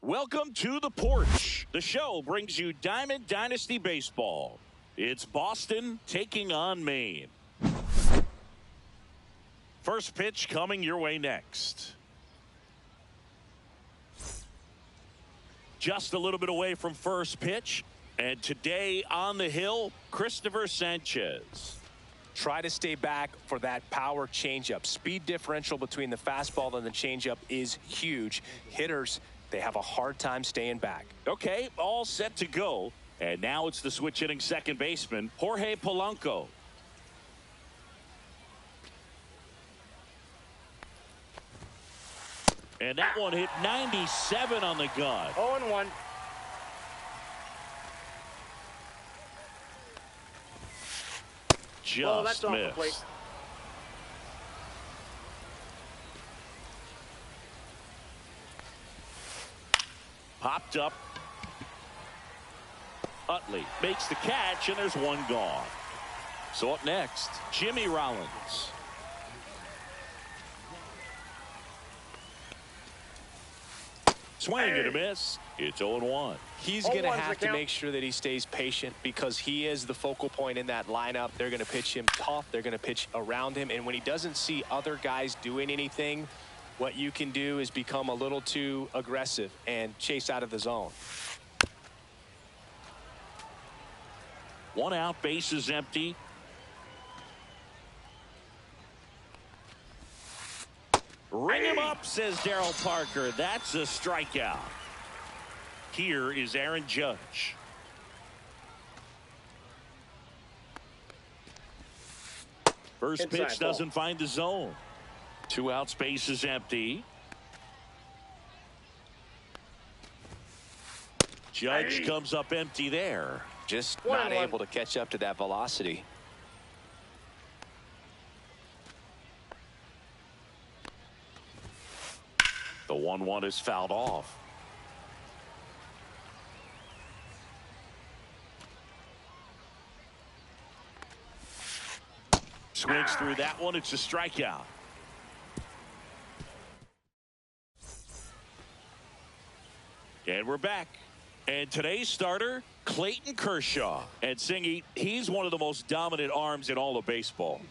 Welcome to the porch. The show brings you Diamond Dynasty Baseball. It's Boston taking on Maine. First pitch coming your way next. Just a little bit away from first pitch. And today on the hill, Christopher Sanchez. Try to stay back for that power changeup. Speed differential between the fastball and the changeup is huge. Hitters, they have a hard time staying back. Okay, all set to go. And now it's the switch hitting second baseman, Jorge Polanco. And that one hit 97 on the gun. 0-1. Just missed. Popped up. Utley makes the catch, and there's one gone. So up next, Jimmy Rollins. Swing and a miss. It's 0-1. He's going to have to make sure that he stays patient because he is the focal point in that lineup. They're going to pitch him tough. They're going to pitch around him. And when he doesn't see other guys doing anything, what you can do is become a little too aggressive and chase out of the zone. One out, base is empty. Ring him up, says Darryl Parker. That's a strikeout. Here is Aaron Judge. First pitch doesn't find the zone. 2 outs, base is empty. Judge comes up empty there. Just not able to catch up to that velocity. The 1-1 is fouled off. Swings through that one. It's a strikeout. And we're back. And today's starter, Clayton Kershaw. And Singy, he's one of the most dominant arms in all of baseball.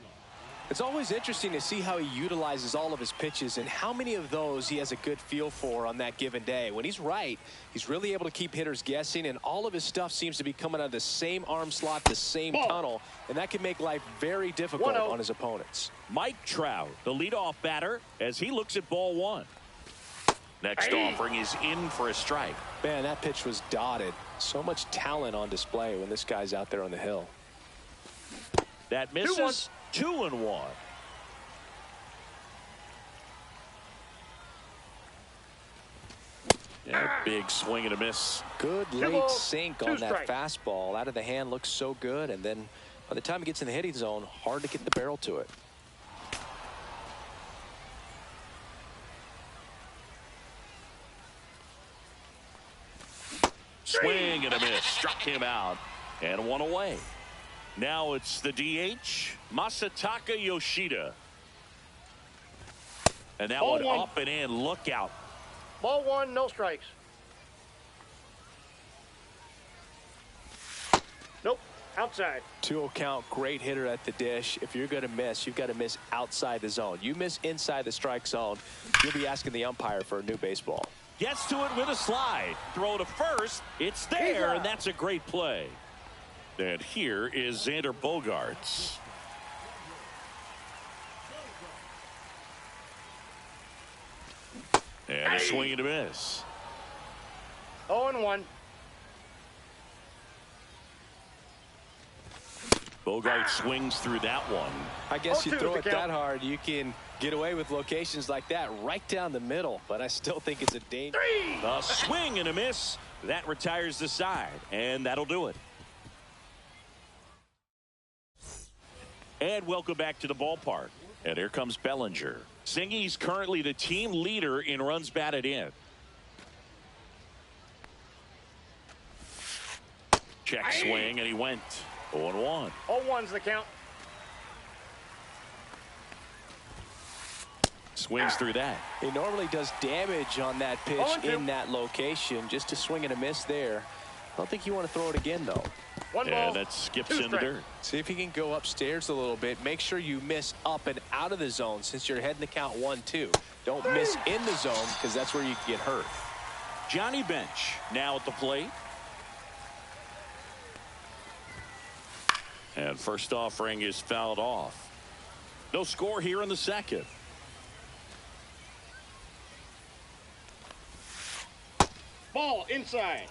It's always interesting to see how he utilizes all of his pitches and how many of those he has a good feel for on that given day. When he's right, he's really able to keep hitters guessing, and all of his stuff seems to be coming out of the same arm slot, the same tunnel, and that can make life very difficult on his opponents. Mike Trout, the leadoff batter, as he looks at ball one. Next offering is in for a strike. Man, that pitch was dotted. So much talent on display when this guy's out there on the hill. That misses. 2-1. Yeah, big swing and a miss. Good late sink on that fastball. Out of the hand, looks so good, and then by the time it gets in the hitting zone, hard to get the barrel to it. Swing and a miss. Struck him out. And one away. Now it's the DH, Masataka Yoshida. And that one up and in. Look out. Ball one, no strikes. Nope. Outside. 2-0 count, great hitter at the dish. If you're going to miss, you've got to miss outside the zone. You miss inside the strike zone, you'll be asking the umpire for a new baseball. Gets to it with a slide. Throw to first. It's there, and that's a great play. And here is Xander Bogaerts. And a swing and a miss. 0-1. Bogaerts swings through that one. I guess you throw it that hard, you can get away with locations like that right down the middle, but I still think it's a danger. A swing and a miss. That retires the side, and that'll do it. And welcome back to the ballpark. And here comes Bellinger. Singy's currently the team leader in runs batted in. Check swing, and he went 0-1. 0-1's the count. Swings through that. He normally does damage on that pitch in that location. Just a swing and a miss there. I don't think you want to throw it again, though. One ball. And that skips in the dirt. See if you can go upstairs a little bit. Make sure you miss up and out of the zone since you're heading to count 1-2. Don't miss in the zone because that's where you can get hurt. Johnny Bench now at the plate. And first offering is fouled off. No score here in the second. Ball inside.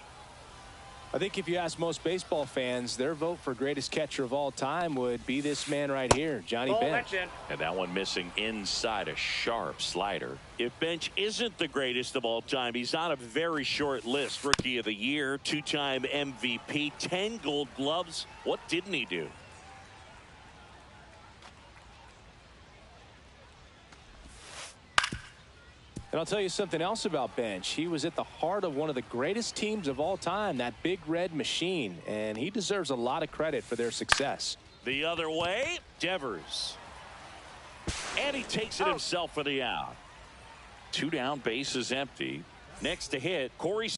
I think if you ask most baseball fans, their vote for greatest catcher of all time would be this man right here, Johnny Bench. And that one missing inside a sharp slider. If Bench isn't the greatest of all time, he's on a very short list. Rookie of the Year, 2-time MVP, 10 Gold Gloves. What didn't he do? And I'll tell you something else about Bench. He was at the heart of one of the greatest teams of all time, that Big Red Machine, and he deserves a lot of credit for their success. The other way, Devers. And he takes it himself for the out. 2 down, base is empty. Next to hit, Corey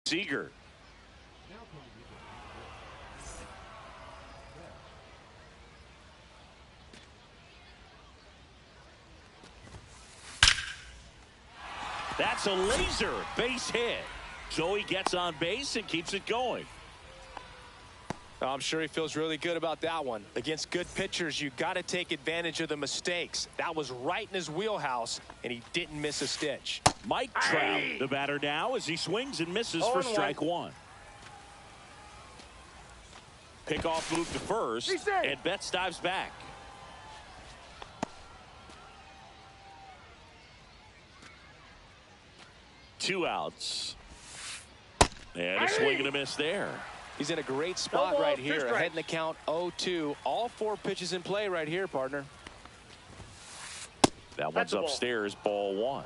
Seager. That's a laser base hit. So he gets on base and keeps it going. I'm sure he feels really good about that one. Against good pitchers, you got to take advantage of the mistakes. That was right in his wheelhouse, and he didn't miss a stitch. Mike Trout, the batter now, as he swings and misses for strike one. Pickoff move to first, and Betts dives back. Two outs. And a swing and a miss there. He's in a great spot right here. Ahead in the count 0-2. All 4 pitches in play right here, partner. That one's upstairs, ball 1.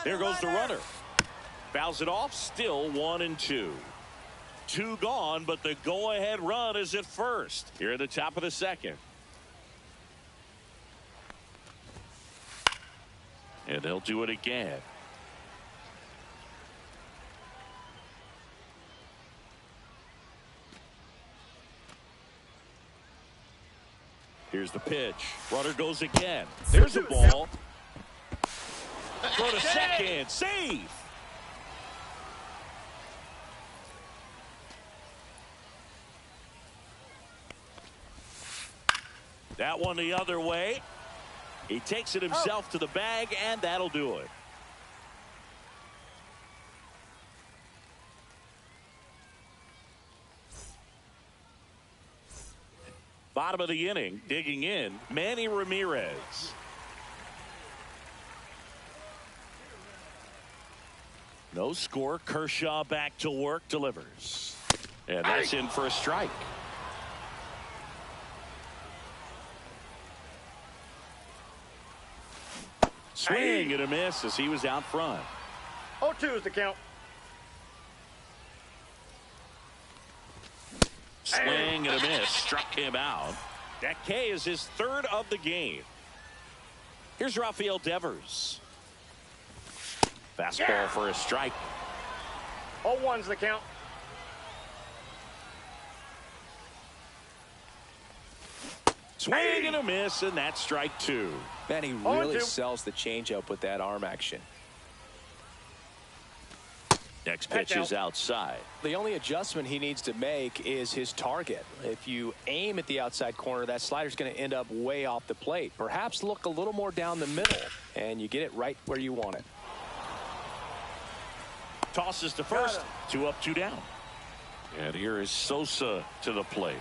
There goes the runner. Fouls it off, still 1-2. 2 gone, but the go-ahead run is at first. Here at the top of the second. And they'll do it again. Here's the pitch. Runner goes again. There's a ball. Throw to second. Save. That one the other way. He takes it himself to the bag, and that'll do it. Bottom of the inning, digging in, Manny Ramirez. No score. Kershaw back to work, delivers. And that's in for a strike. Swing and a miss as he was out front. 0-2 is the count. Swing and a miss. Struck him out. That K is his third of the game. Here's Rafael Devers. Fastball for a strike. 0-1 is the count. Swing and a miss, and that's strike two. Man, he really sells the changeup with that arm action. Next pitch is outside. The only adjustment he needs to make is his target. If you aim at the outside corner, that slider's going to end up way off the plate. Perhaps look a little more down the middle, and you get it right where you want it. Tosses to first. 2 up, 2 down. And here is Sosa to the plate.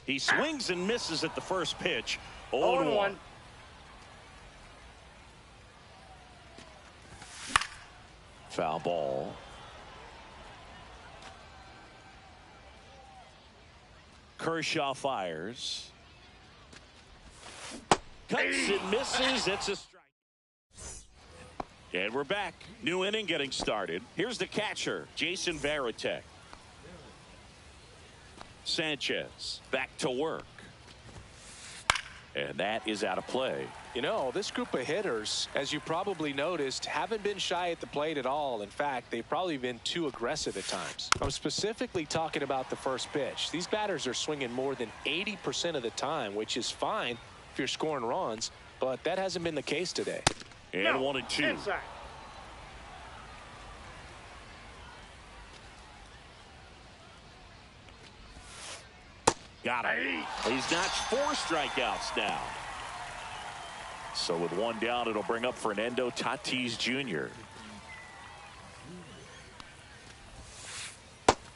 He swings and misses at the first pitch. 0-1. Foul ball. Kershaw fires. Cuts and misses. It's a strike. And we're back. New inning getting started. Here's the catcher, Jason Varitek. Sanchez back to work. And that is out of play. You know, this group of hitters, as you probably noticed, haven't been shy at the plate at all. In fact, they've probably been too aggressive at times. I'm specifically talking about the first pitch. These batters are swinging more than 80% of the time, which is fine if you're scoring runs, but that hasn't been the case today. And 1-2. Inside. Got him. He's notched 4 strikeouts now. So with 1 down, it'll bring up Fernando Tatis Jr.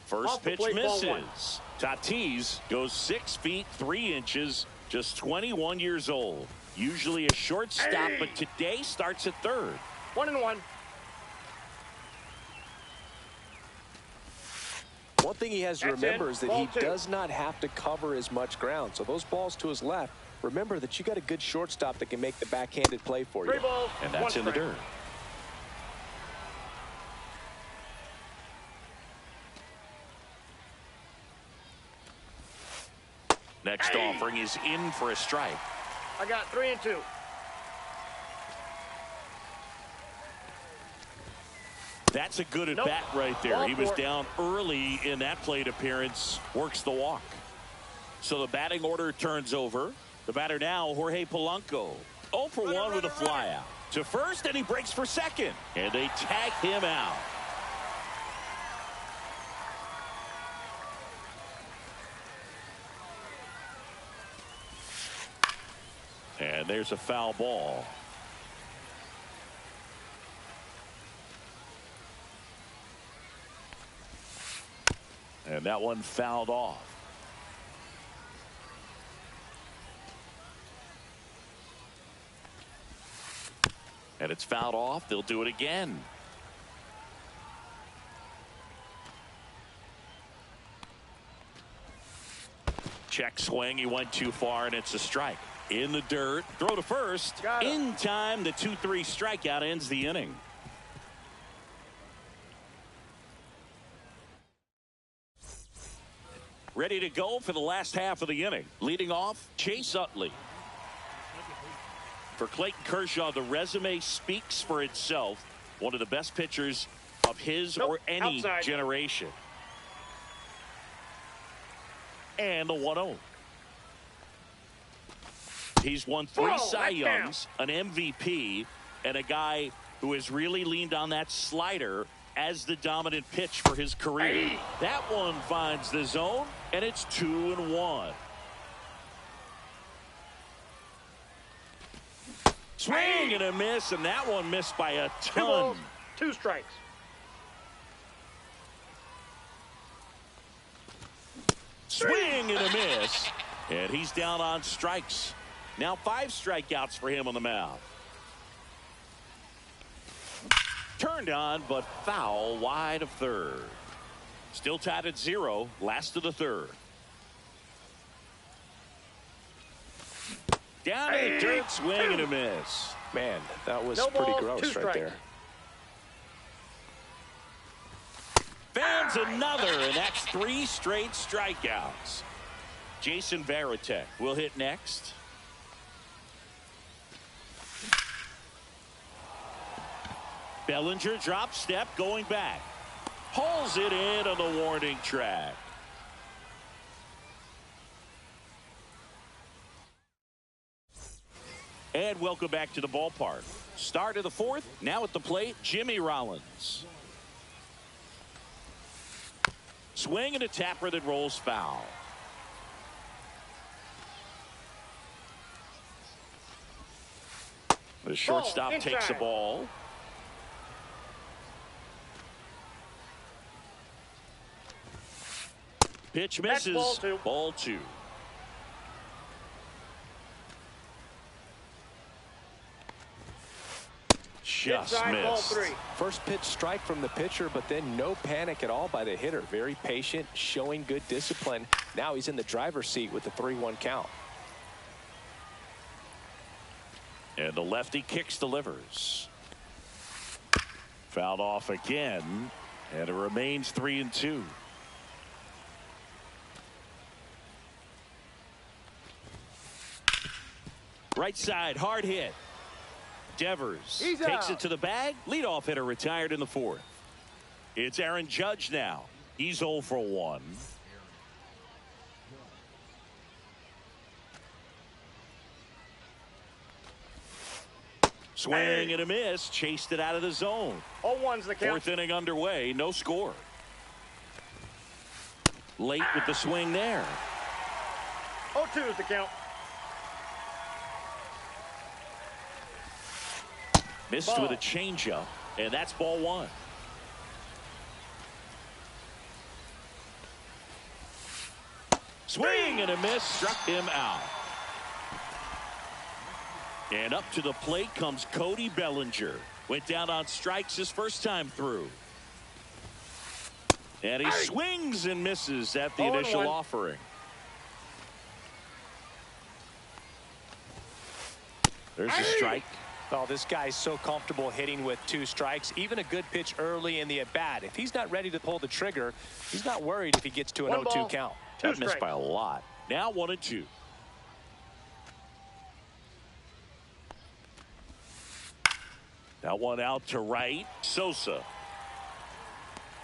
First pitch misses. Tatis goes 6 feet 3 inches, just 21 years old. Usually a shortstop, but today starts at third. 1-1. One thing he has to remember is that he does not have to cover as much ground. So those balls to his left, remember that you got a good shortstop that can make the backhanded play for you. And that's in the dirt. Next offering is in for a strike. I got 3-2. That's a good at bat right there. He was down early in that plate appearance. Works the walk. So the batting order turns over. The batter now, Jorge Polanco. 0 for 1 with a fly out. To first, and he breaks for second. And they tag him out. And there's a foul ball. And that one fouled off. And it's fouled off. They'll do it again. Check swing. He went too far, and it's a strike. In the dirt. Throw to first. In time, the 2-3 strikeout ends the inning. Ready to go for the last half of the inning. Leading off, Chase Utley. For Clayton Kershaw, the resume speaks for itself. One of the best pitchers of his or any generation. And the 1-0. He's won 3 Cy Youngs, an MVP, and a guy who has really leaned on that slider as the dominant pitch for his career. That one finds the zone, and it's 2-1. Swing and a miss, and that one missed by a ton. 2 balls, 2 strikes. Swing and a miss, and he's down on strikes. Now 5 strikeouts for him on the mound. Turned on, but foul wide of third. Still tied at 0. Last of the third. Down to the dirt, swing and a miss. Man, that was No pretty ball, gross 2 right strikes. there. Fans another, and that's 3 straight strikeouts. Jason Varitek will hit next. Bellinger drop step going back. Pulls it in on the warning track. And welcome back to the ballpark. Start of the fourth. Now at the plate, Jimmy Rollins. Swing and a tapper that rolls foul. The shortstop takes the ball. Pitch misses. Ball 2. Just missed. First pitch strike from the pitcher, but then no panic at all by the hitter. Very patient, showing good discipline. Now he's in the driver's seat with the 3-1 count. And the lefty kicks, delivers. Fouled off again, and it remains 3-2. Right side, hard hit. Devers takes it to the bag. Leadoff hitter retired in the fourth. It's Aaron Judge now. He's 0 for 1. Swing and a miss. Chased it out of the zone. 0-1's the count. Fourth inning underway. No score. Late with the swing there. 0-2 is the count. Missed with a changeup, and that's ball 1. Swing and a miss, struck him out. And up to the plate comes Cody Bellinger. Went down on strikes his first time through. And he swings and misses at the initial offering. There's a strike. Oh, this guy's so comfortable hitting with 2 strikes. Even a good pitch early in the at-bat. If he's not ready to pull the trigger, he's not worried if he gets to an 0-2 count. That missed by a lot. Now 1-2. That one out to right. Sosa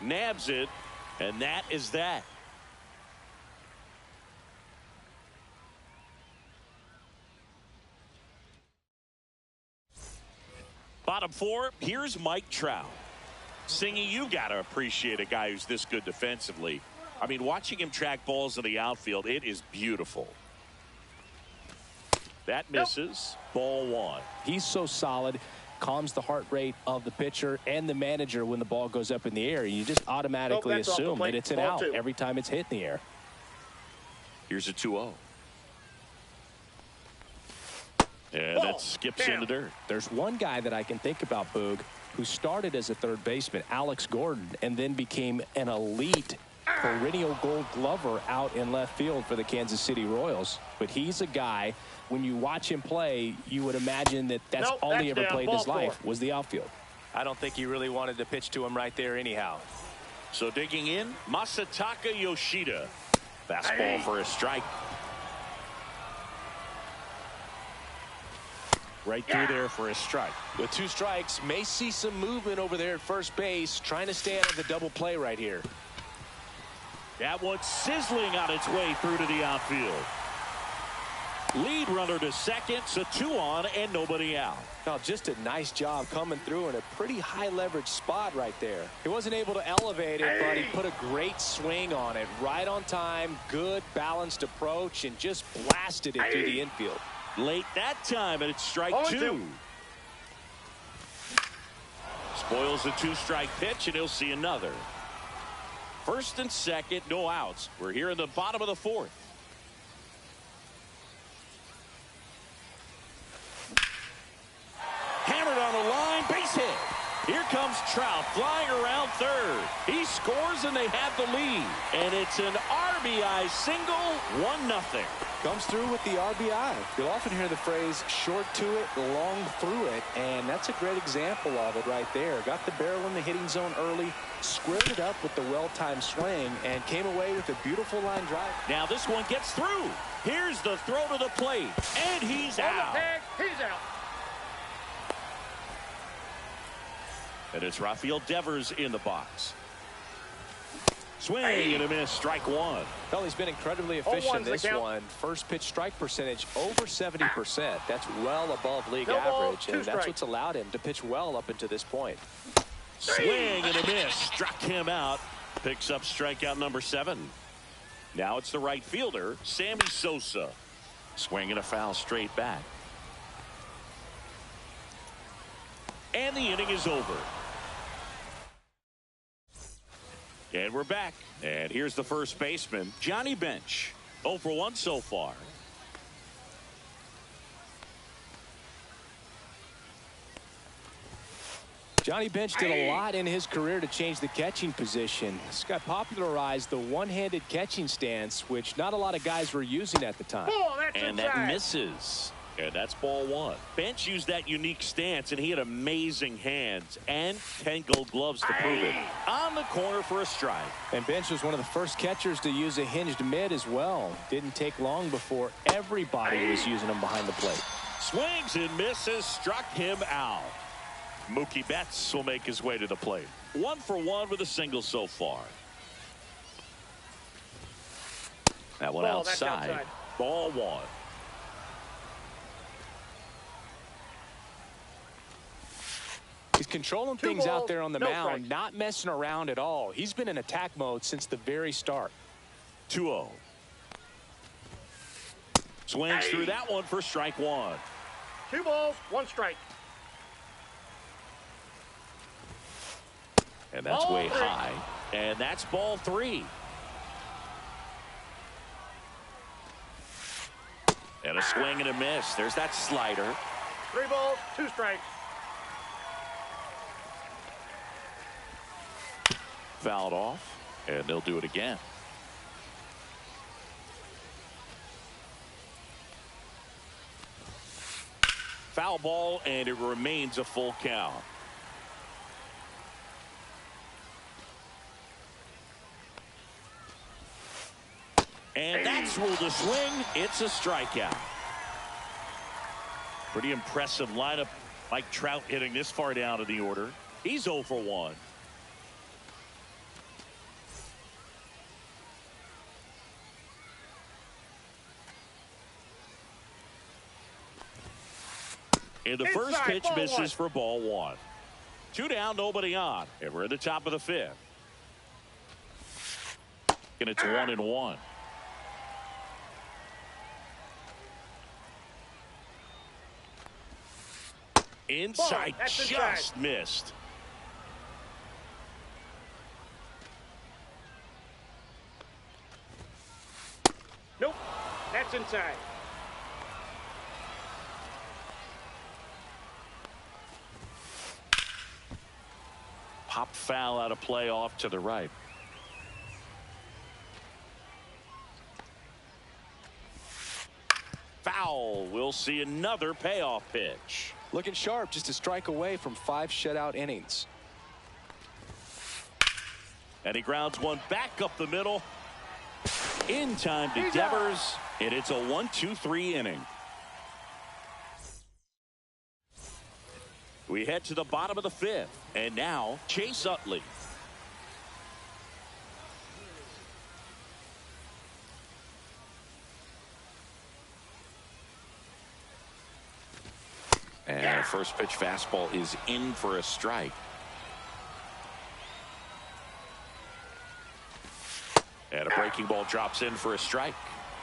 nabs it, and that is that. Bottom 4, here's Mike Trout. Singy, you got to appreciate a guy who's this good defensively. I mean, watching him track balls in the outfield, it is beautiful. That misses. Ball 1. He's so solid, calms the heart rate of the pitcher and the manager when the ball goes up in the air. You just automatically assume that it's an out every time it's hit in the air. Here's a 2-0. And that skips in the dirt. There's one guy that I can think about, Boog, who started as a third baseman, Alex Gordon, and then became an elite perennial Gold Glover out in left field for the Kansas City Royals. But he's a guy, when you watch him play, you would imagine that that's all he ever played in his life was the outfield. I don't think he really wanted to pitch to him right there anyhow. So digging in, Masataka Yoshida. Fastball for a strike. Right through there for a strike. With 2 strikes, may see some movement over there at first base, trying to stay out of the double play right here. That one's sizzling on its way through to the outfield. Lead runner to second, so 2 on and nobody out. Oh, just a nice job coming through in a pretty high leverage spot right there. He wasn't able to elevate it, but he put a great swing on it. Right on time, good balanced approach, and just blasted it through the infield. Late that time, and it's strike 2. Spoils the 2-strike pitch, and he'll see another. First and second, no outs. We're here in the bottom of the 4th. Hammered on the line, base hit. Here comes Trout flying around third. He scores and they have the lead. And it's an RBI single, 1-0. Comes through with the RBI. You'll often hear the phrase short to it, long through it, and that's a great example of it right there. Got the barrel in the hitting zone early, squared it up with the well-timed swing, and came away with a beautiful line drive. Now this one gets through. Here's the throw to the plate, and he's out. He's out. And it's Rafael Devers in the box. Swing and a miss, strike one. Well, he's been incredibly efficient this one. First pitch strike percentage over 70%. That's well above league average, and that's what's allowed him to pitch well up until this point. Swing and a miss, struck him out. Picks up strikeout number 7. Now it's the right fielder, Sammy Sosa. Swing and a foul straight back. And the inning is over. And we're back. And here's the first baseman, Johnny Bench. 0 for 1 so far. Johnny Bench did a lot in his career to change the catching position. This guy popularized the one-handed catching stance, which not a lot of guys were using at the time. And that misses. And that's ball 1. Bench used that unique stance, and he had amazing hands and 10 gold gloves to prove it. On the corner for a strike. And Bench was one of the first catchers to use a hinged mid as well. Didn't take long before everybody was using them behind the plate. Swings and misses, struck him out. Mookie Betts will make his way to the plate. 1 for 1 with a single so far. That one outside. Ball 1. He's controlling things out there on the mound, not messing around at all. He's been in attack mode since the very start. 2-0. Swings through that one for strike 1. 2 balls, 1 strike. And that's way high. And that's ball 3. And a swing and a miss. There's that slider. 3 balls, 2 strikes. Fouled off, and they'll do it again. Foul ball, and it remains a full count. And that's ruled a swing. It's a strikeout. Pretty impressive lineup. Mike Trout hitting this far down in the order. He's 0 for 1. And the first pitch misses for ball 1. 2 down, nobody on. And we're at the top of the 5th. And it's 1-1. Inside, just missed. Nope, that's inside. Pop foul out of play off to the right. Foul. We'll see another payoff pitch. Looking sharp, just a strike away from 5 shutout innings. And he grounds one back up the middle. In time to Devers. And it's a 1-2-3 inning. We head to the bottom of the 5th. And now Chase Utley. And first pitch fastball is in for a strike. And a breaking ball drops in for a strike.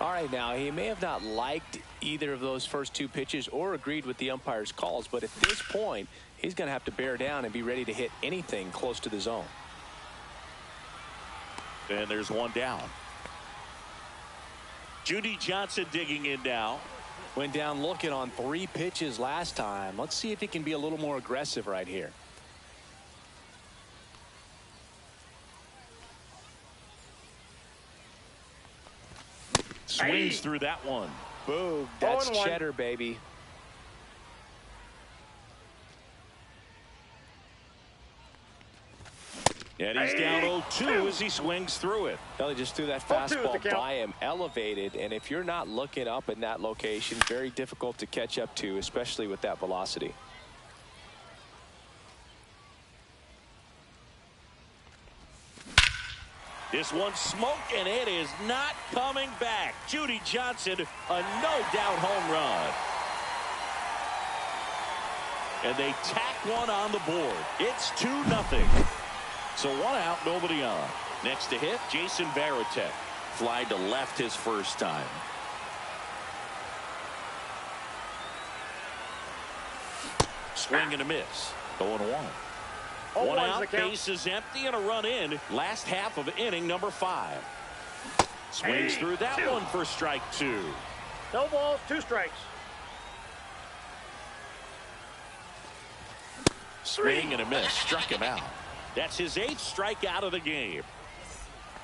All right, now he may have not liked either of those first 2 pitches or agreed with the umpire's calls, but at this point he's going to have to bear down and be ready to hit anything close to the zone. And there's one down. Judy Johnson digging in now. Went down looking on 3 pitches last time. Let's see if he can be a little more aggressive right here. Swings through that one. Boom. That's 0-1. cheddar, baby. And he's down 0-2 as he swings through it. Well, he just threw that 0-2 is the fastball count. by him, elevated, and if you're not looking up in that location, very difficult to catch up to, especially with that velocity. This one's smoked, and it is not coming back. Judy Johnson, a no-doubt home run. And they tack one on the board. It's 2-0. So 1 out, nobody on. Next to hit, Jason Varitek. Fly to left his first time. Swing and a miss. 0-1. 1 out, base is empty, and a run in. Last half of inning number 5. Swings through that one for strike 2. No balls, 2 strikes. Swing and a miss. Struck him out. That's his 8th strikeout of the game.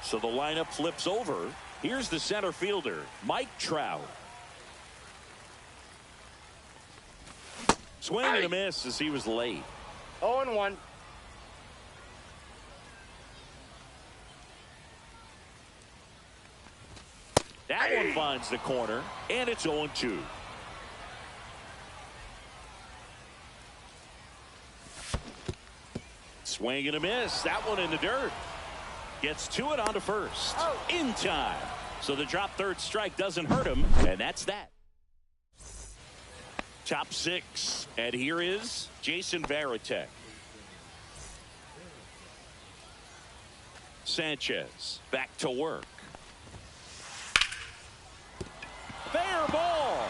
So the lineup flips over. Here's the center fielder, Mike Trout. Swing and a miss as he was late. 0-1. That one finds the corner, and it's 0-2. Swing and a miss. That one in the dirt. Gets to it onto first. In time. So the drop third strike doesn't hurt him, and that's that. Top 6. And here is Jason Varitek. Sanchez back to work. Fair ball.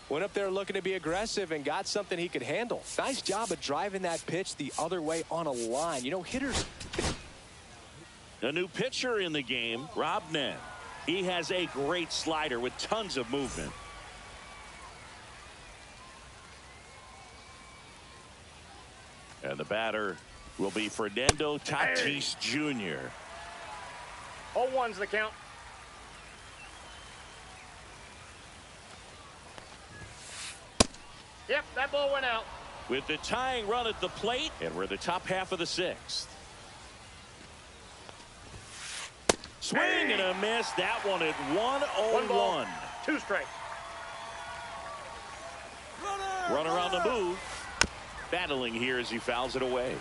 Went up there looking to be aggressive and got something he could handle. Nice job of driving that pitch the other way on a line. You know, hitters. A new pitcher in the game, Rob Nen. He has a great slider with tons of movement. And the batter will be Fernando Tatis Jr. 0-1's the count. Yep, that ball went out. With the tying run at the plate, and we're the top half of the 6th. Swing and a miss. That one at 1 ball, 1-0-1. 2 strikes. Runner on the move. Battling here as he fouls it away.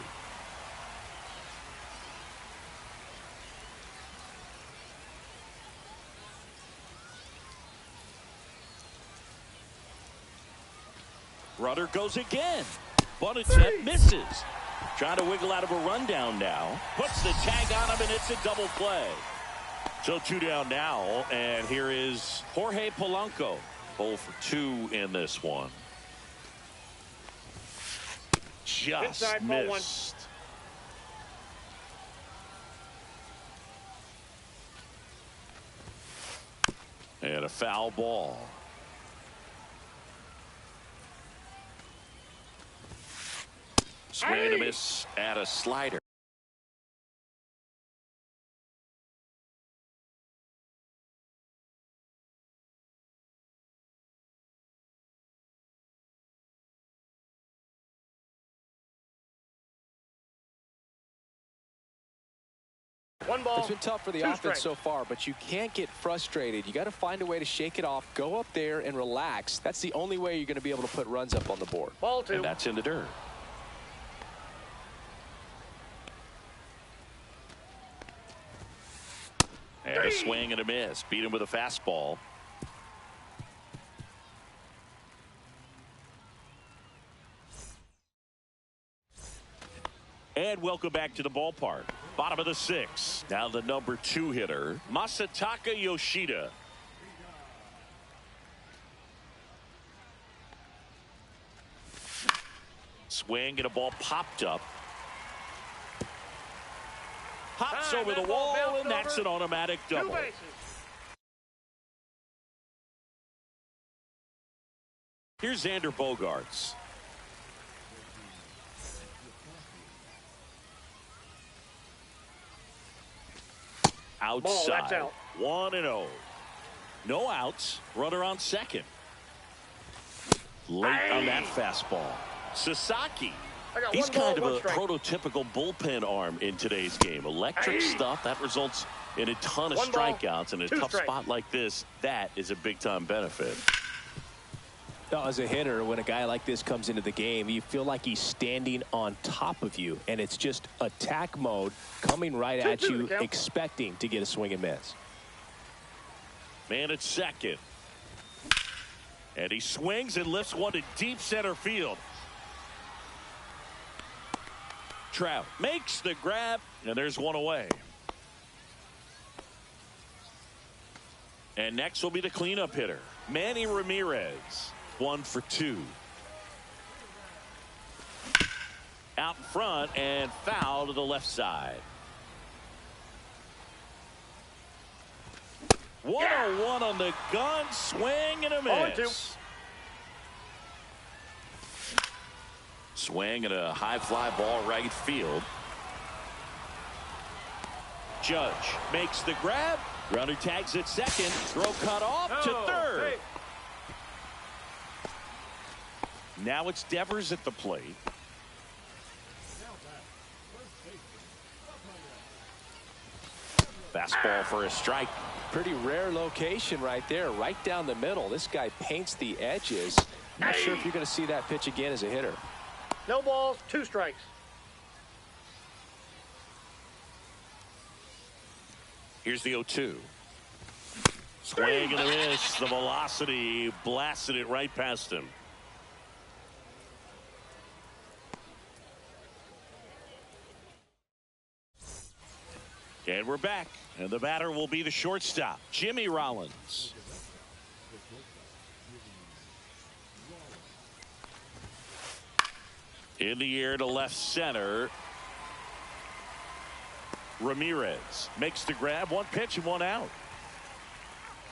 Runner goes again. Bunt attempt misses. Trying to wiggle out of a rundown now. Puts the tag on him, and it's a double play. So 2 down now, and here is Jorge Polanco. 0 for 2 in this one. Just Inside, ball 1. missed. And a foul ball. Swing and a miss at a slider. One ball. It's been tough for the 2 offense strikes. so far, but you can't get frustrated. You got to find a way to shake it off, go up there and relax. That's the only way you're going to be able to put runs up on the board. Ball 2. And that's in the dirt. And a swing and a miss. Beat him with a fastball. And welcome back to the ballpark. Bottom of the 6th. Now the number 2 hitter, Masataka Yoshida. Swing and a ball popped up. Hops over the wall, and that's an automatic 2 double. bases. Here's Xander Bogaerts. outside. Ball, that's out. 1-0. No outs. Runner on second. Late on that fastball. Sasaki. He's kind of a prototypical bullpen arm in today's game. Electric stuff that results in a ton of strikeouts. In a tough spot like this, that is a big-time benefit. As a hitter, when a guy like this comes into the game, you feel like he's standing on top of you, and it's just attack mode coming right at you, expecting to get a swing and miss. Man at second. And he swings and lifts one to deep center field. Trout makes the grab, and there's one away. And next will be the cleanup hitter, Manny Ramirez. 1 for 2. Out in front and foul to the left side. 1-0-1 on the gun, swing and a miss. Swing and a high fly ball right field. Judge makes the grab. Runner tags at second. Throw cut off to third. Hey. Now it's Devers at the plate. Fastball for a strike. Pretty rare location right there, right down the middle. This guy paints the edges. Not sure if you're going to see that pitch again as a hitter. No balls, 2 strikes. Here's the 0-2. Swing and a miss. The velocity blasted it right past him. And we're back. And the batter will be the shortstop, Jimmy Rollins. In the air to left center. Ramirez makes the grab. 1 pitch and 1 out.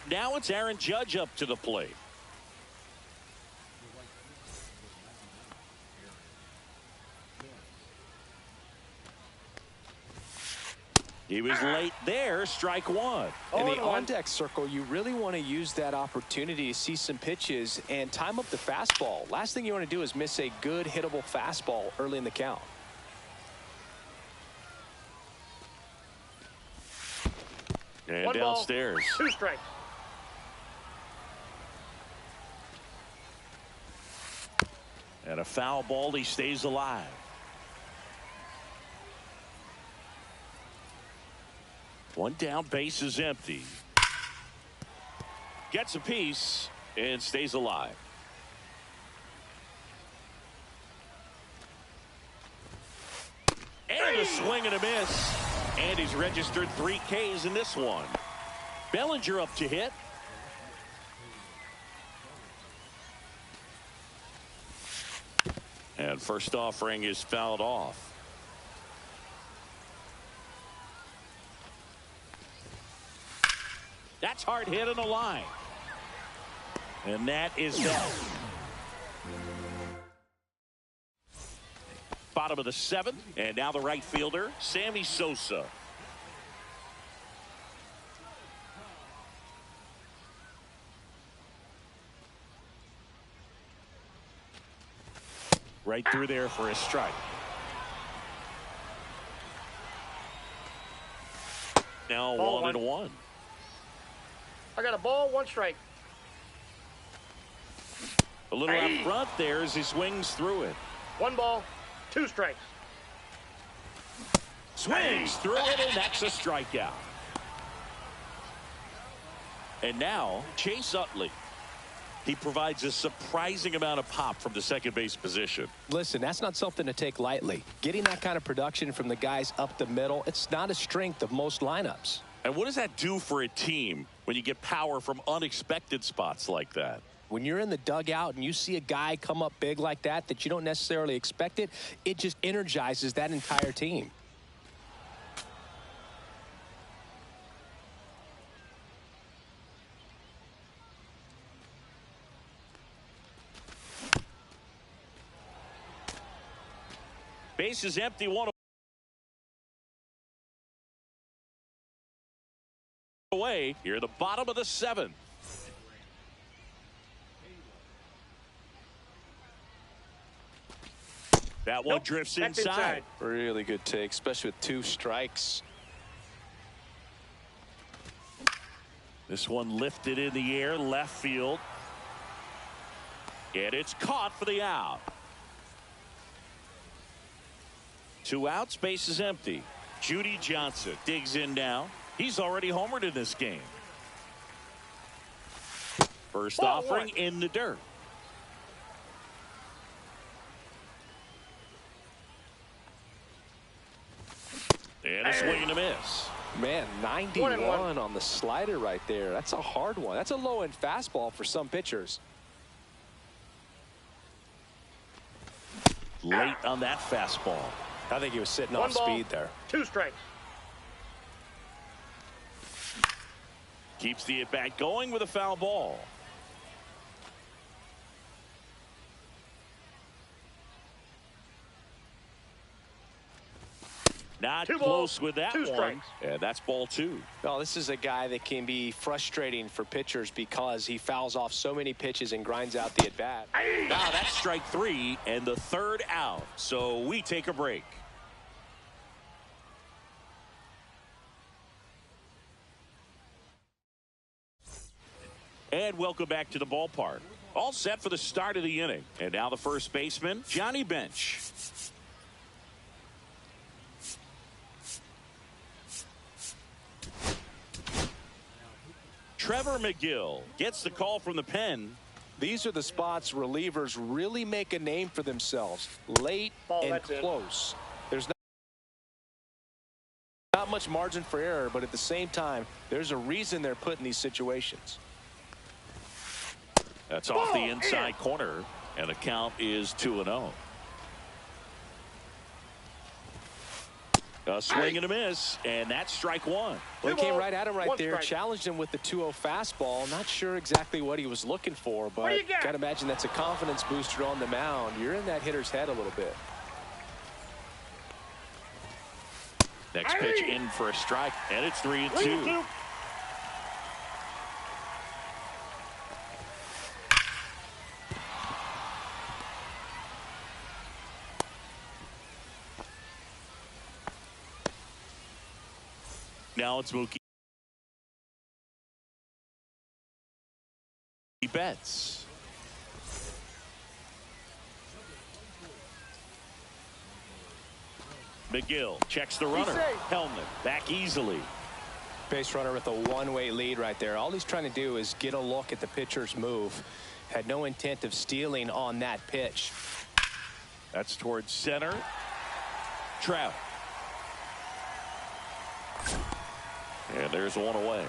Now it's Aaron Judge up to the plate. He was late there. Strike 1. In the on-deck circle, you really want to use that opportunity to see some pitches and time up the fastball. Last thing you want to do is miss a good hittable fastball early in the count. And 1 ball, downstairs. 2 strikes. And a foul ball. He stays alive. One down, base is empty. Gets a piece and stays alive. And a swing and a miss. And he's registered 3 Ks in this one. Bellinger up to hit. And first offering is fouled off. That's hard hit on the line. And that is that. Bottom of the 7th. And now the right fielder, Sammy Sosa. Right through there for a strike. Now 1-1. I got a ball, 1 strike. A little out front there as he swings through it. 1 ball, 2 strikes. Swings through it, and that's a strikeout. And now Chase Utley. He provides a surprising amount of pop from the second base position. Listen, that's not something to take lightly. Getting that kind of production from the guys up the middle, it's not a strength of most lineups. And what does that do for a team when you get power from unexpected spots like that? When you're in the dugout and you see a guy come up big like that you don't necessarily expect it, it just energizes that entire team. Base is empty. 1 away here in the bottom of the 7th. That one drifts inside. Really good take, especially with 2 strikes. This one lifted in the air, left field. And it's caught for the out. 2 outs, base is empty. Judy Johnson digs in now. He's already homered in this game. First offering in the dirt. And a swing and a miss. Man, 91 on the slider right there. That's a hard one. That's a low-end fastball for some pitchers. Late on that fastball. I think he was sitting off speed there. 2 strikes. Keeps the at-bat going with a foul ball. Not close with that one. Yeah, that's ball 2. Well, this is a guy that can be frustrating for pitchers because he fouls off so many pitches and grinds out the at-bat. Now that's strike 3 and the 3rd out. So we take a break. And welcome back to the ballpark. All set for the start of the inning. And now the first baseman, Johnny Bench. Trevor McGill gets the call from the pen. These are the spots relievers really make a name for themselves. Late and close. There's not much margin for error, but at the same time, there's a reason they're put in these situations. That's off the inside corner, and the count is 2-0. A swing and a miss, and that's strike 1. Well, he came right at him right there, challenged him with the 2-0 fastball. Not sure exactly what he was looking for, but got to imagine that's a confidence booster on the mound. You're in that hitter's head a little bit. Next pitch in for a strike, and it's 3-2. Now it's Mookie Betts. McGill checks the runner. Helmet back easily. Base runner with a one-way lead right there. All he's trying to do is get a look at the pitcher's move. Had no intent of stealing on that pitch. That's towards center. Trout. And there's one away.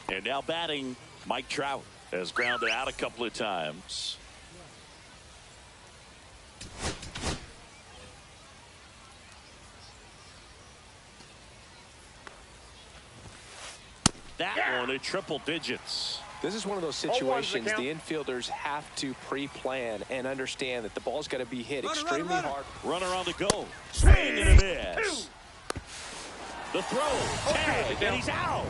And now batting, Mike Trout has grounded out a couple of times. That one at triple digits. This is one of those situations the infielders have to pre-plan and understand that the ball's got to be hit extremely hard. Runner on the go. Swing and a miss. The throw. Tag, and he's out.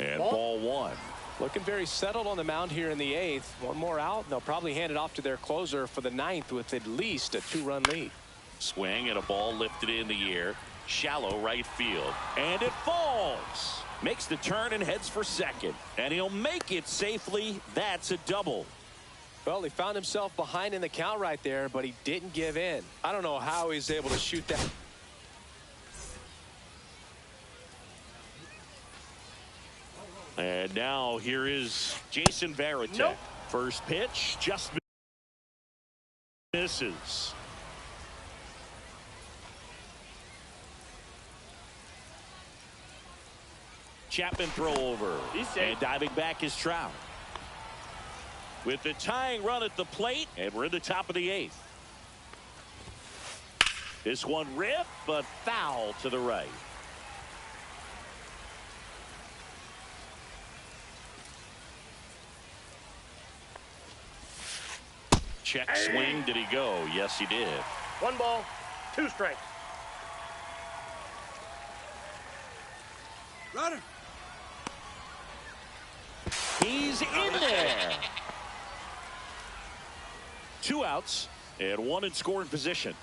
And ball 1. Looking very settled on the mound here in the 8th. One more out, and they'll probably hand it off to their closer for the 9th with at least a 2-run lead. Swing and a ball lifted in the air. Shallow right field. And it falls. Makes the turn and heads for second. And he'll make it safely. That's a double. Well, he found himself behind in the count right there, but he didn't give in. I don't know how he's able to shoot that. And now here is Jason Varitek. First pitch just misses. Chapman throw over. And diving back is Trout. With the tying run at the plate, and we're in the top of the 8th. This one ripped, but foul to the right. Check swing. Did he go? Yes, he did. 1 ball, 2 strikes. Runner. He's in there. 2 outs and 1 in scoring position.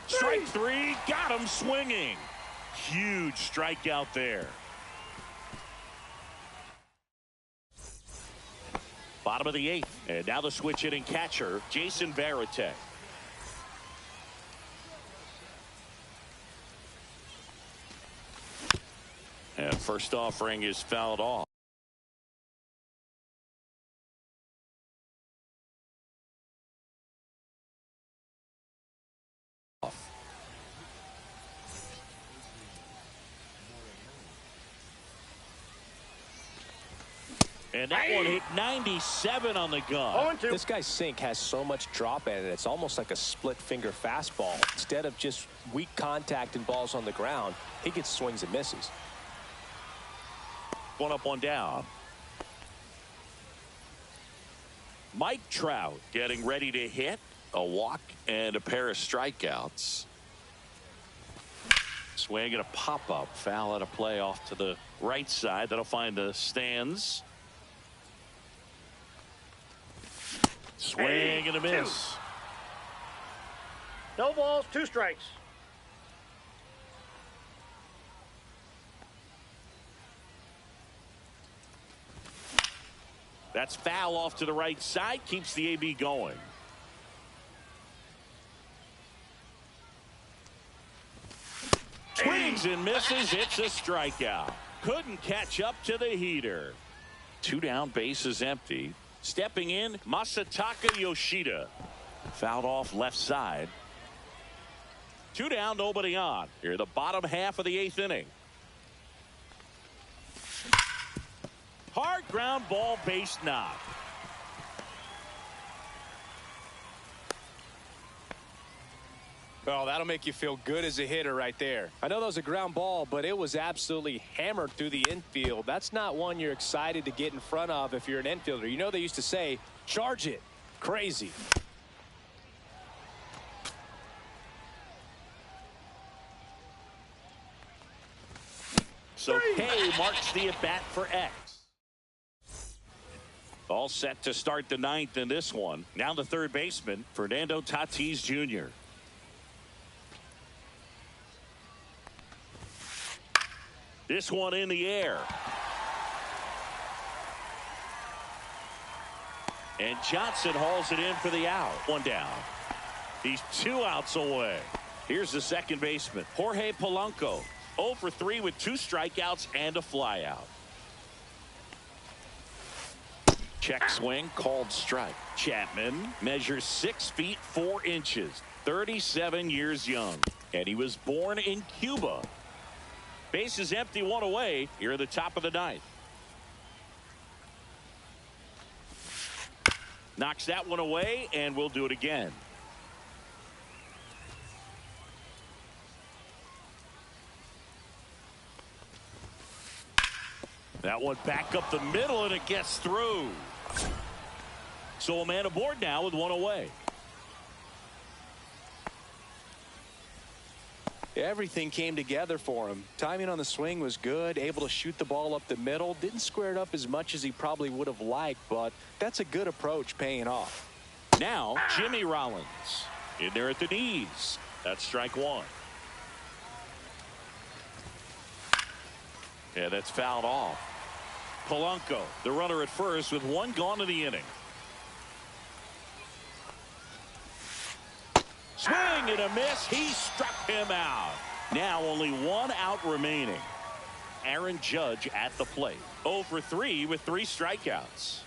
Strike 3, got him swinging. Huge strikeout there. Bottom of the 8th, and now the switch hitting catcher, Jason Varitek. And first offering is fouled off. And that one hit 97 on the gun. This guy's sink has so much drop in it. It's almost like a split finger fastball. Instead of just weak contact and balls on the ground, he gets swings and misses. 1 up, 1 down. Mike Trout getting ready to hit. A walk and a pair of strikeouts. Swing and a pop-up. Foul out of play off to the right side. That'll find the stands. Swing and a miss. 2. No balls, 2 strikes. That's foul off to the right side. Keeps the AB going. Swings and misses. It's a strikeout. Couldn't catch up to the heater. 2 down, bases empty. Stepping in, Masataka Yoshida. Fouled off left side. 2 down, nobody on. Here, the bottom half of the 8th inning. Hard ground ball, base knock. Oh, that'll make you feel good as a hitter right there. I know that was a ground ball, but it was absolutely hammered through the infield. That's not one you're excited to get in front of if you're an infielder. You know they used to say, charge it. Crazy. So K marks the at-bat for X. All set to start the 9th in this one. Now the third baseman, Fernando Tatis Jr. This one in the air. And Johnson hauls it in for the out. 1 down. He's 2 outs away. Here's the second baseman, Jorge Polanco. 0 for 3 with 2 strikeouts and a flyout. Check swing, called strike. Chapman measures 6 feet 4 inches, 37 years young, and he was born in Cuba. Bases empty, 1 away. Here at the top of the 9th. Knocks that one away, and we'll do it again. That one back up the middle, and it gets through. So a man aboard now with 1 away. Everything came together for him. Timing on the swing was good, able to shoot the ball up the middle. Didn't square it up as much as he probably would have liked, but that's a good approach paying off. Now Jimmy Rollins in there at the knees. That's strike 1. Yeah, that's fouled off. Polanco, the runner at first with 1 gone in the inning. Swing and a miss. He struck him out. Now only 1 out remaining. Aaron Judge at the plate. 0 for 3 with 3 strikeouts.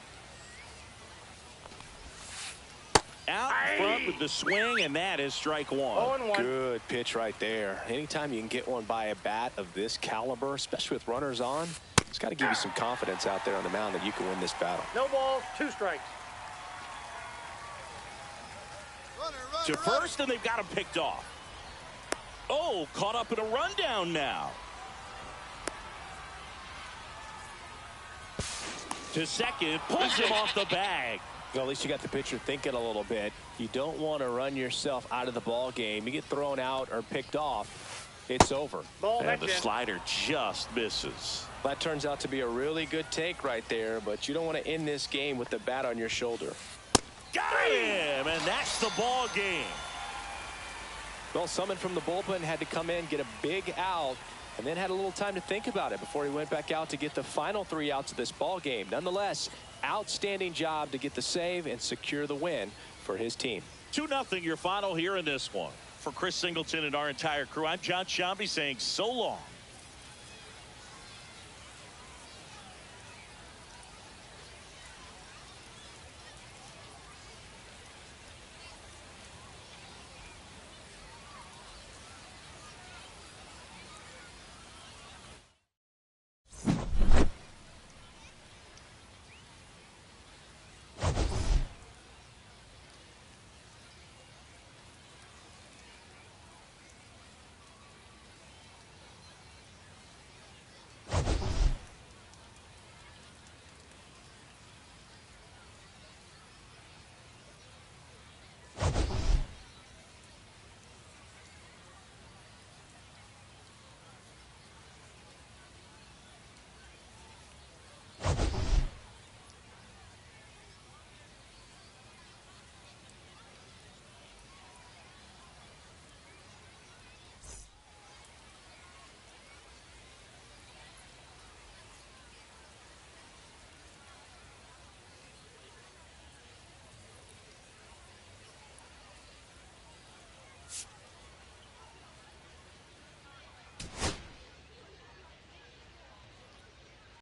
Out front with the swing, and that is strike 1. 0-1. Good pitch right there. Anytime you can get one by a bat of this caliber, especially with runners on, it's got to give you some confidence out there on the mound that you can win this battle. No balls, 2 strikes. To first, and they've got him picked off. Oh, caught up in a rundown now. to second, pulls him off the bag. Well, at least you got the pitcher thinking a little bit. You don't want to run yourself out of the ball game. You get thrown out or picked off, it's over. Ball, and the slider just misses. That turns out to be a really good take right there, but you don't want to end this game with the bat on your shoulder. Got him, and that's the ball game. Well, someone from the bullpen had to come in, get a big out, and then had a little time to think about it before he went back out to get the final 3 outs of this ball game. Nonetheless, outstanding job to get the save and secure the win for his team. 2-0 your final here in this one. For Chris Singleton and our entire crew, I'm John Shambi saying so long.